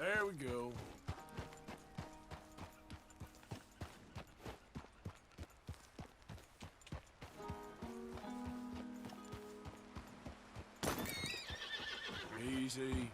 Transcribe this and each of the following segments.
There we go. Easy.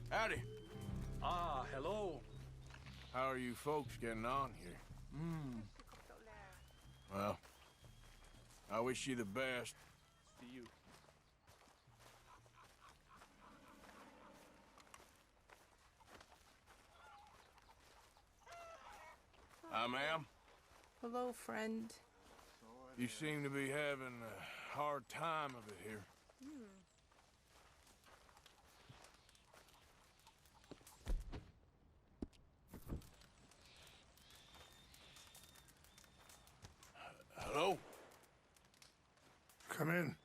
Howdy. Ah, hello. How are you folks getting on here? Well, I wish you the best. To you. Hi, ma'am. Hello, friend. You seem to be having a hard time of it here. Hello? Come in.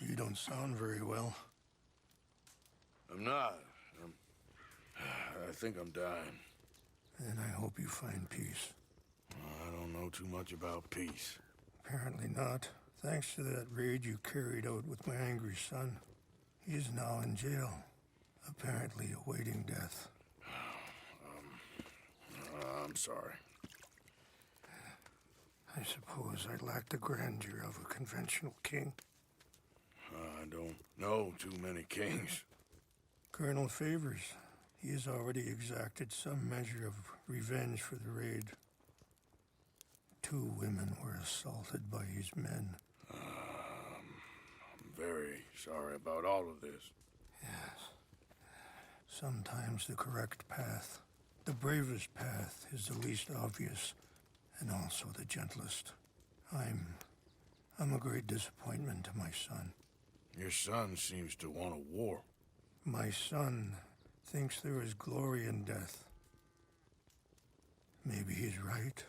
You don't sound very well. I'm not. I think I'm dying. And I hope you find peace. I don't know too much about peace. Apparently not. Thanks to that raid you carried out with my angry son. He is now in jail, apparently awaiting death. I'm sorry. I suppose I lack the grandeur of a conventional king. I don't know too many kings. Colonel Favors, he has already exacted some measure of revenge for the raid. 2 women were assaulted by his men. I'm very sorry about all of this. Yes. Sometimes the correct path, the bravest path, is the least obvious, and also the gentlest. I'm a great disappointment to my son. Your son seems to want a war. My son thinks there is glory in death. Maybe he's right,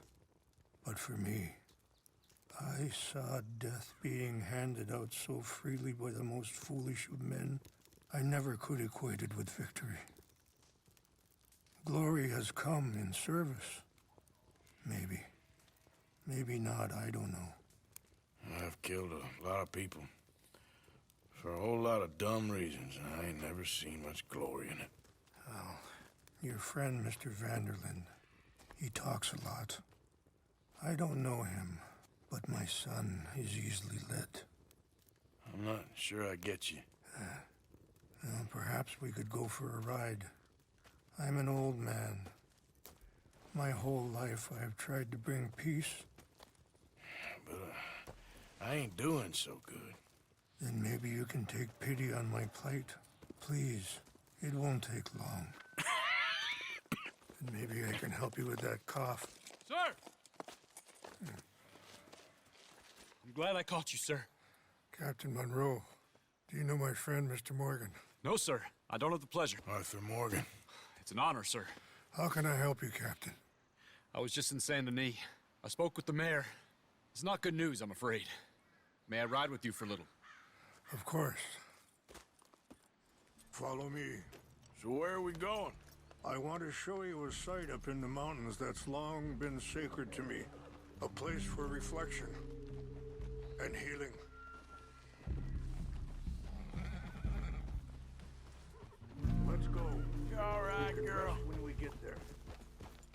but for me, I saw death being handed out so freely by the most foolish of men, I never could equate it with victory. Glory has come in service. Maybe. Maybe not, I don't know. I've killed a lot of people. For a whole lot of dumb reasons, and I ain't never seen much glory in it. Well, your friend, Mr. Vanderlyn, he talks a lot. I don't know him, but my son is easily led. I'm not sure I get you. Well, perhaps we could go for a ride. I'm an old man. My whole life I have tried to bring peace. But I ain't doing so good. Then maybe you can take pity on my plight. Please, it won't take long. And maybe I can help you with that cough. Sir! I'm glad I caught you, sir. Captain Monroe, do you know my friend, Mr. Morgan? No, sir. I don't have the pleasure. Arthur Morgan. It's an honor, sir. How can I help you, Captain? I was just in Saint Denis. I spoke with the mayor. It's not good news, I'm afraid. May I ride with you for a little? Of course. Follow me. So where are we going? I want to show you a site up in the mountains that's long been sacred to me. A place for reflection and healing. Let's go. You all right, girl? When we get there.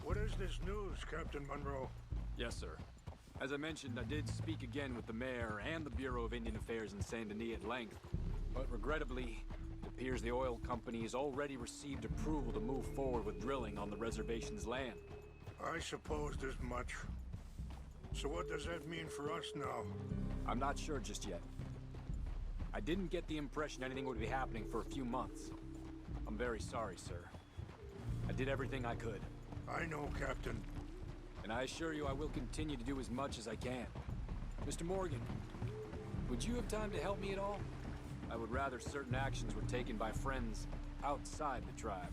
What is this news, Captain Monroe? Yes, sir. As I mentioned, I did speak again with the mayor and the Bureau of Indian Affairs in Saint Denis at length, but regrettably, it appears the oil company has already received approval to move forward with drilling on the reservation's land. I supposed as much. So what does that mean for us now? I'm not sure just yet. I didn't get the impression anything would be happening for a few months. I'm very sorry, sir. I did everything I could. I know, Captain. And I assure you I will continue to do as much as I can. Mr. Morgan, would you have time to help me at all? I would rather certain actions were taken by friends outside the tribe.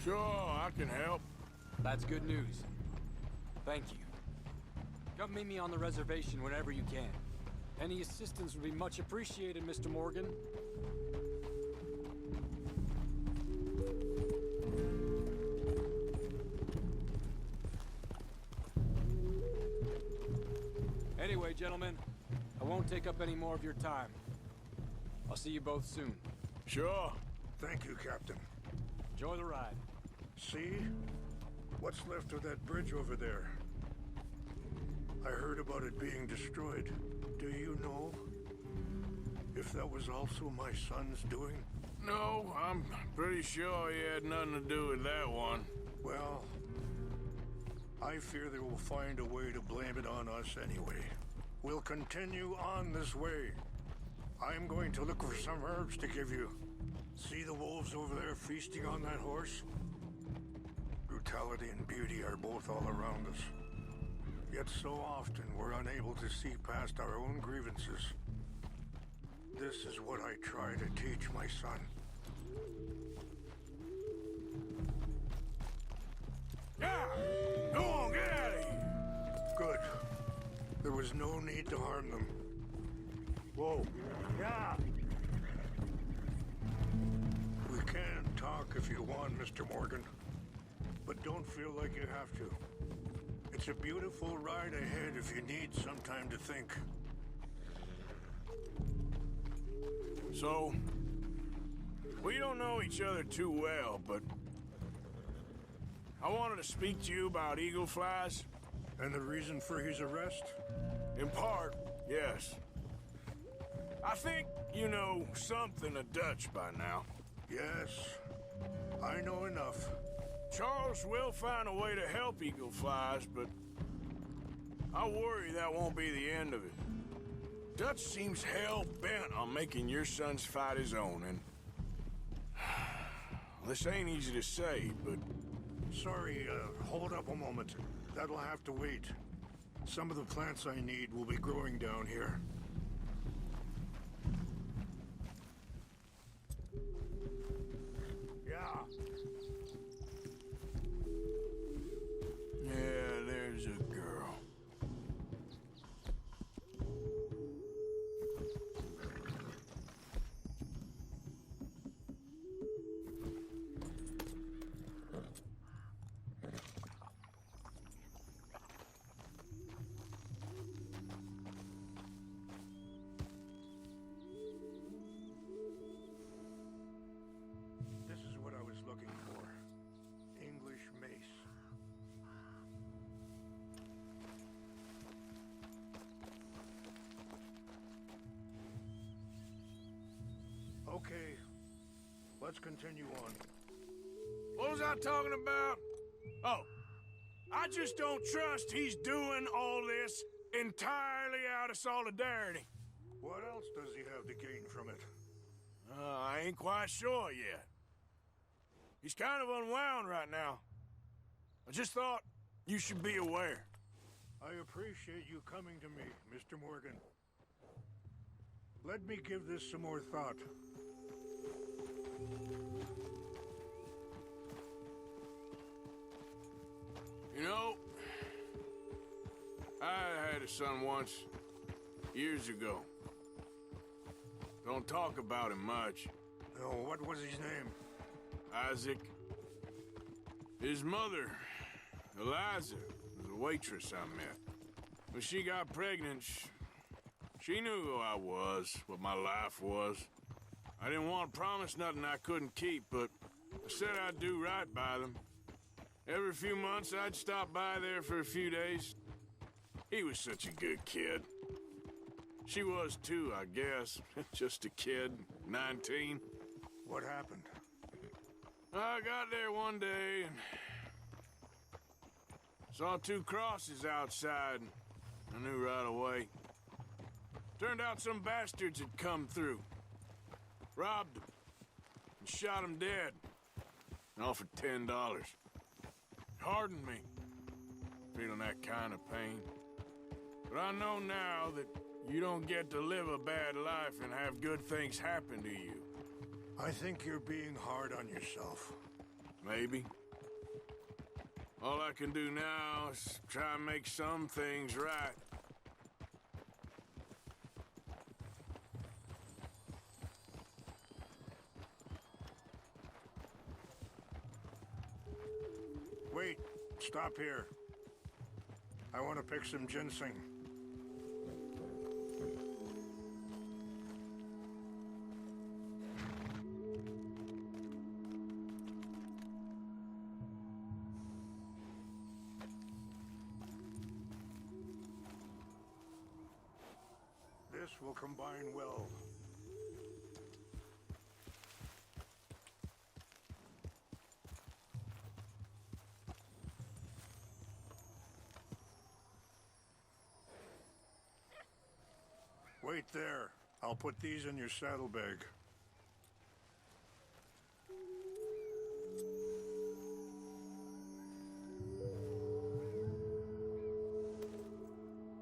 Sure, I can help. That's good news. Thank you. Come meet me on the reservation whenever you can. Any assistance would be much appreciated, Mr. Morgan. Anyway, gentlemen, I won't take up any more of your time. I'll see you both soon. Sure. Thank you, Captain. Enjoy the ride. See? What's left of that bridge over there? I heard about it being destroyed. Do you know if that was also my son's doing? No, I'm pretty sure he had nothing to do with that one. Well, I fear they will find a way to blame it on us anyway. We'll continue on this way. I'm going to look for some herbs to give you. See the wolves over there feasting on that horse? Brutality and beauty are both all around us. Yet so often we're unable to see past our own grievances. This is what I try to teach my son. Yeah! Go on, get out of here! Good. There was no need to harm them. Whoa. Yeah! We can talk if you want, Mr. Morgan. But don't feel like you have to. It's a beautiful ride ahead if you need some time to think. So, we don't know each other too well, but I wanted to speak to you about eagle flies. And the reason for his arrest? In part, yes. I think you know something of Dutch by now. Yes. I know enough. Charles will find a way to help eagle flies, but I worry that won't be the end of it. Dutch seems hell-bent on making your son's fight his own, and this ain't easy to say, but Sorry, hold up a moment. That'll have to wait. Some of the plants I need will be growing down here. Yeah. yeah, there's a girl. This is what I was looking for. English mace. Okay, let's continue on. What was I talking about? Oh, I just don't trust he's doing all this entirely out of solidarity. What else does he have to gain from it? I ain't quite sure yet. He's kind of unwound right now. I just thought you should be aware. I appreciate you coming to me, Mr. Morgan. Let me give this some more thought. You know, I had a son once, years ago. Don't talk about him much. Oh, what was his name? Isaac. His mother, Eliza, was a waitress I met. When she got pregnant, she knew who I was, what my life was. I didn't want to promise nothing I couldn't keep, but I said I'd do right by them. Every few months, I'd stop by there for a few days. He was such a good kid. She was too, I guess. Just a kid, 19. What happened? I got there one day and saw two crosses outside. I knew right away. Turned out some bastards had come through. Robbed them. And shot them dead. And offered $10. Hardened me. Feeling that kind of pain. But I know now that you don't get to live a bad life and have good things happen to you. I think you're being hard on yourself. Maybe. All I can do now is try and make some things right. Wait, stop here. I want to pick some ginseng. This will combine well. Wait there. I'll put these in your saddlebag.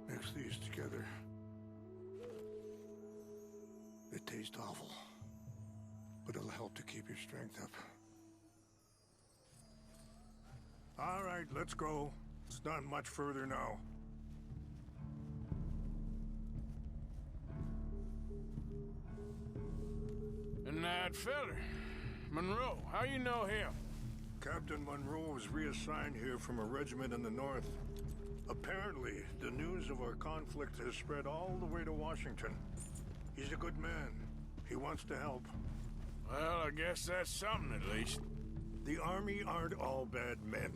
Mix these together. They taste awful, but it'll help to keep your strength up. All right, let's go. It's not much further now. And that feller, Monroe, how you know him? Captain Monroe was reassigned here from a regiment in the north. Apparently, the news of our conflict has spread all the way to Washington. He's a good man. He wants to help. Well, I guess that's something at least. The Army aren't all bad men.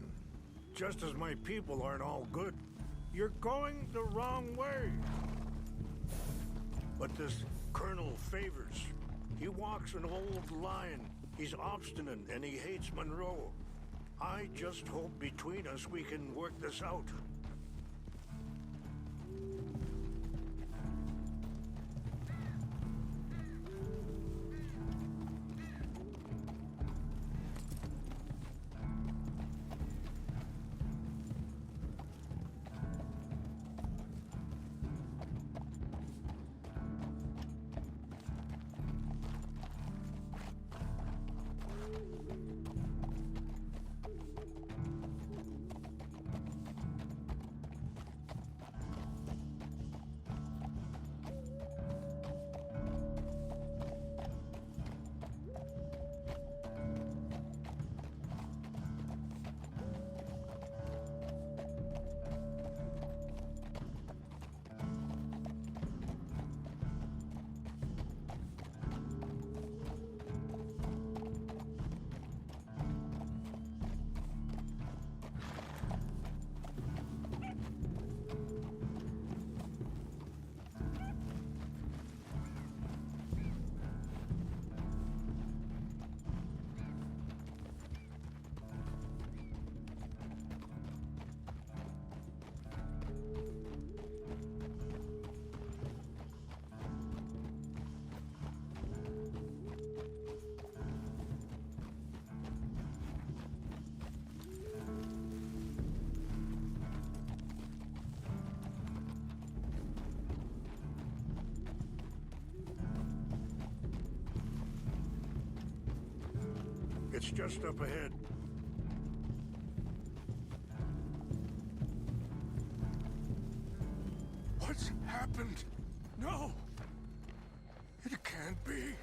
Just as my people aren't all good. You're going the wrong way. But this Colonel Favors, he walks an old line. He's obstinate and he hates Monroe. I just hope between us we can work this out. It's just up ahead. What's happened? No! It can't be.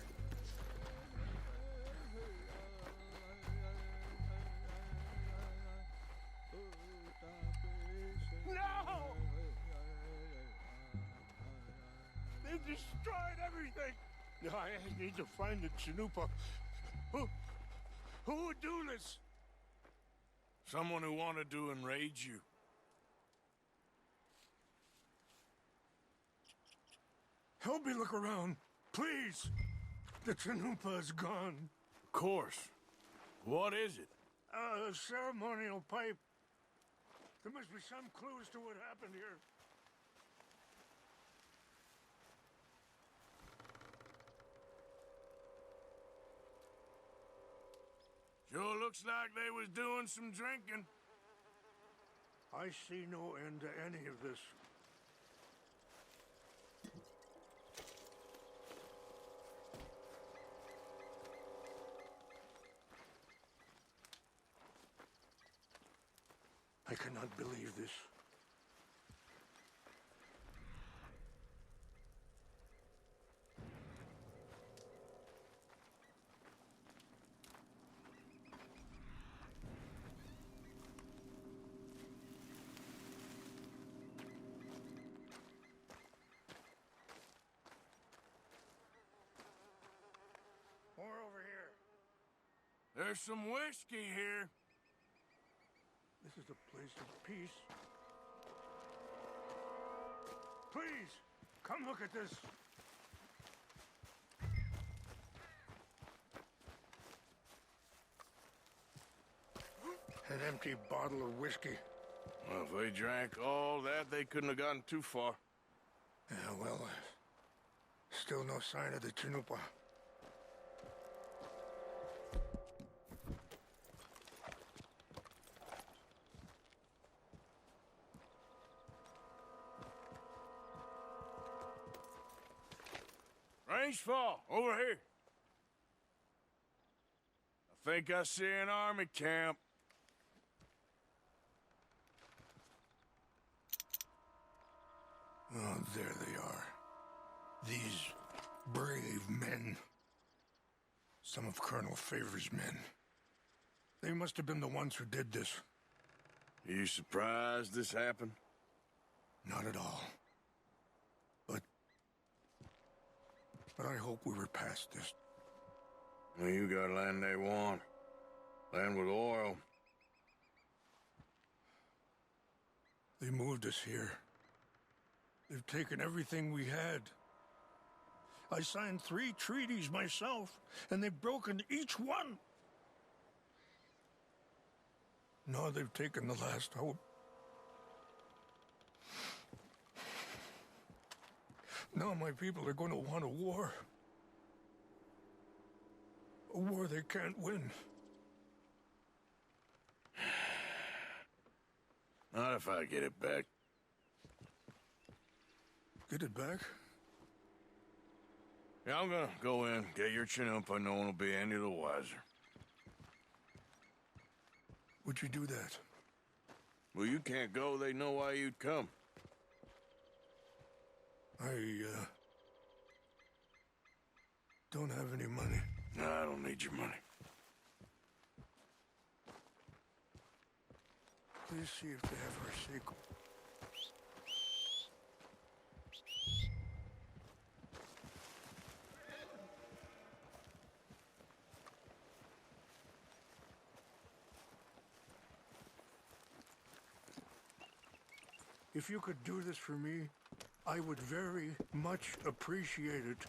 No! They destroyed everything! I need to find the Chanupa. Who would do this? Someone who wanted to enrage you. Help me look around, please. The Chanupa is gone. Of course. What is it? A ceremonial pipe. There must be some clues to what happened here. Sure looks like they was doing some drinking. I see no end to any of this. I cannot believe this. More over here. There's some whiskey here. This is a place of peace. Please, come look at this. An empty bottle of whiskey. Well, if they drank all that, they couldn't have gotten too far. Yeah, well, still no sign of the Chanupa. Rangefall, over here. I think I see an army camp. Oh, there they are. These brave men. Some of Colonel Favor's men. They must have been the ones who did this. Are you surprised this happened? Not at all. But I hope we were past this. Well, you got land they want. Land with oil. They moved us here. They've taken everything we had. I signed 3 treaties myself, and they've broken each one. Now they've taken the last hope. Now my people are going to want a war. A war they can't win. Not if I get it back. Get it back? Yeah, I'm gonna go in, get your Chanupa, no one will be any the wiser. Would you do that? Well, you can't go, they know why you'd come. I don't have any money. No, I don't need your money. Please see if they have our sequel. If you could do this for me, I would very much appreciate it.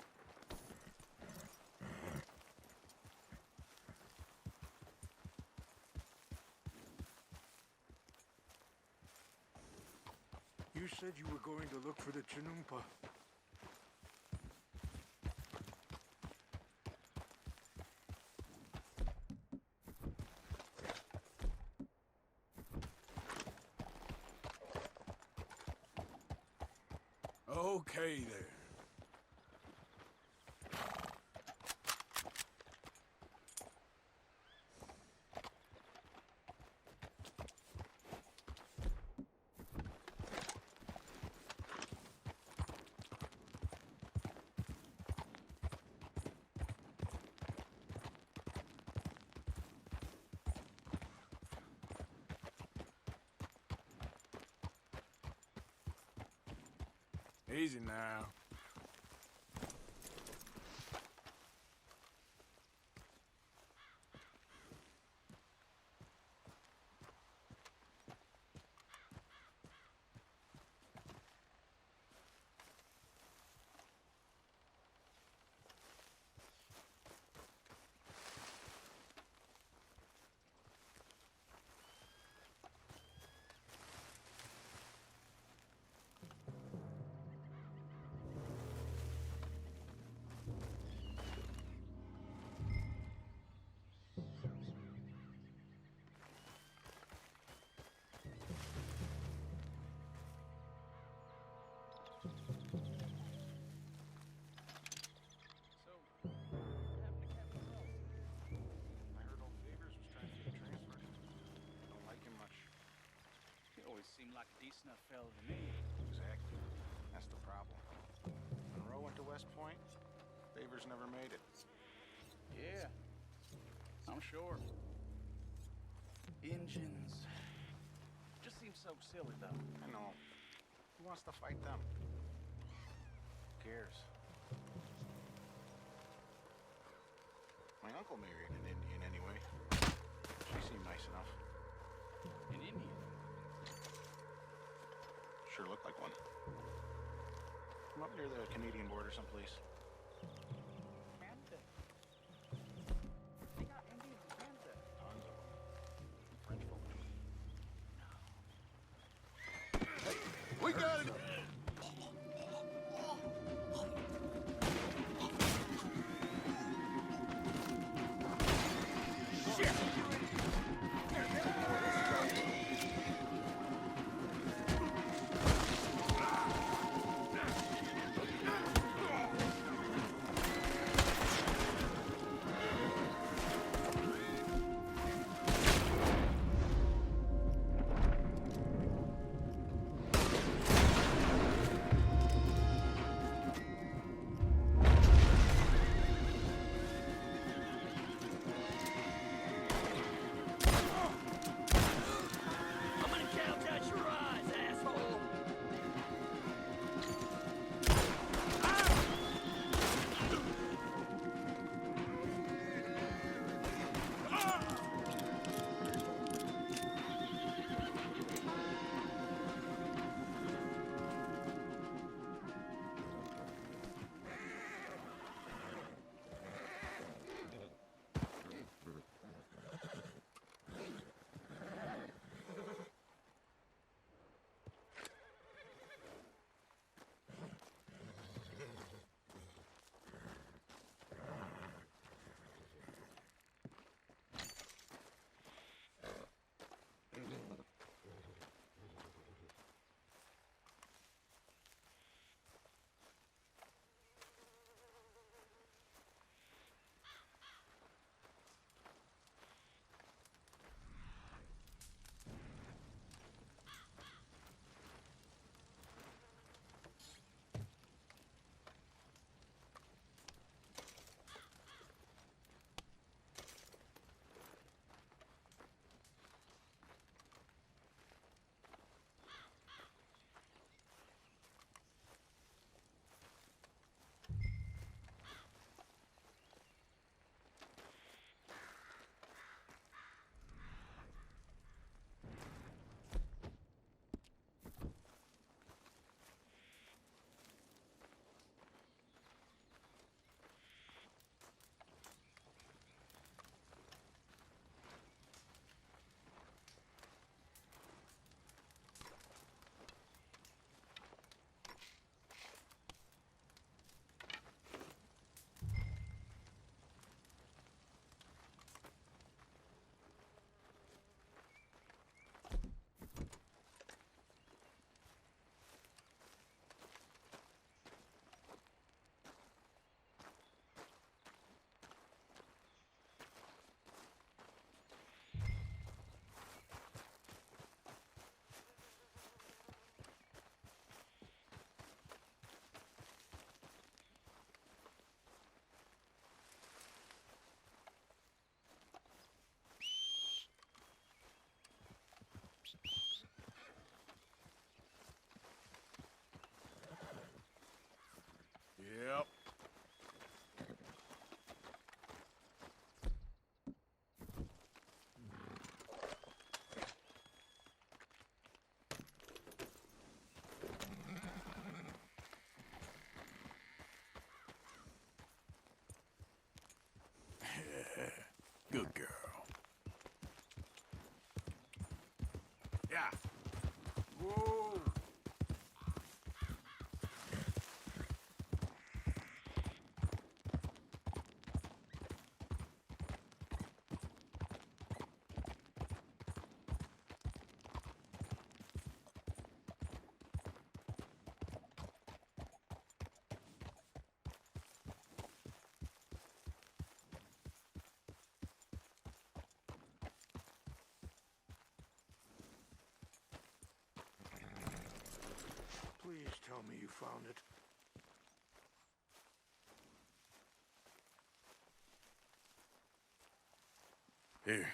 You said you were going to look for the Chanupa. Okay, there. Easy now. like a decent enough fella to me. Exactly. That's the problem. Monroe went to West Point. Favors never made it. Yeah, I'm sure. Engines. Just seems so silly, though. I know. Who wants to fight them? Who cares? My uncle married an Indian anyway. She seemed nice enough. An Indian. Sure looked like one. I'm up near the Canadian border someplace. Canada. They got Indians in Canada. Tons of them. French folk too. We got it! I'm gonna gouge out your eyes, asshole! Yep. Good girl. Yeah. Whoa. tell me you found it. Here.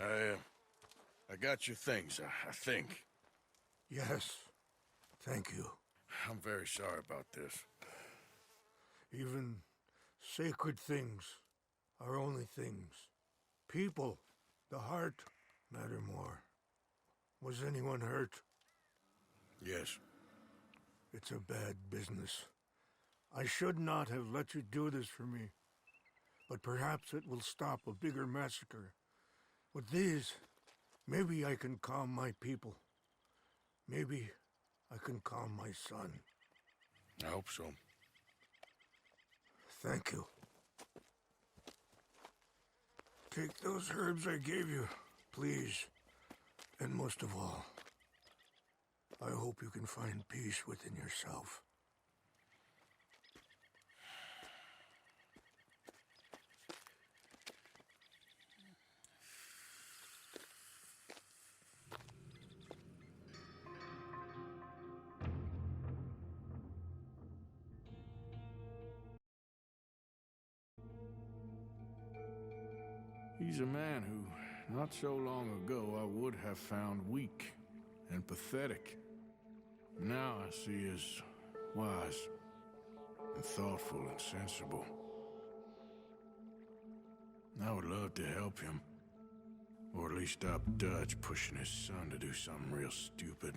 I got your things, I think. Yes. Thank you. I'm very sorry about this. Even sacred things are only things. People, the heart, matter more. Was anyone hurt? Yes. It's a bad business. I should not have let you do this for me. But perhaps it will stop a bigger massacre. With these, maybe I can calm my people. Maybe I can calm my son. I hope so. Thank you. Take those herbs I gave you, please. And most of all, I hope you can find peace within yourself. He's a man who, not so long ago, I would have found weak and pathetic. Now I see as wise and thoughtful and sensible. I would love to help him, or at least stop Dutch pushing his son to do something real stupid.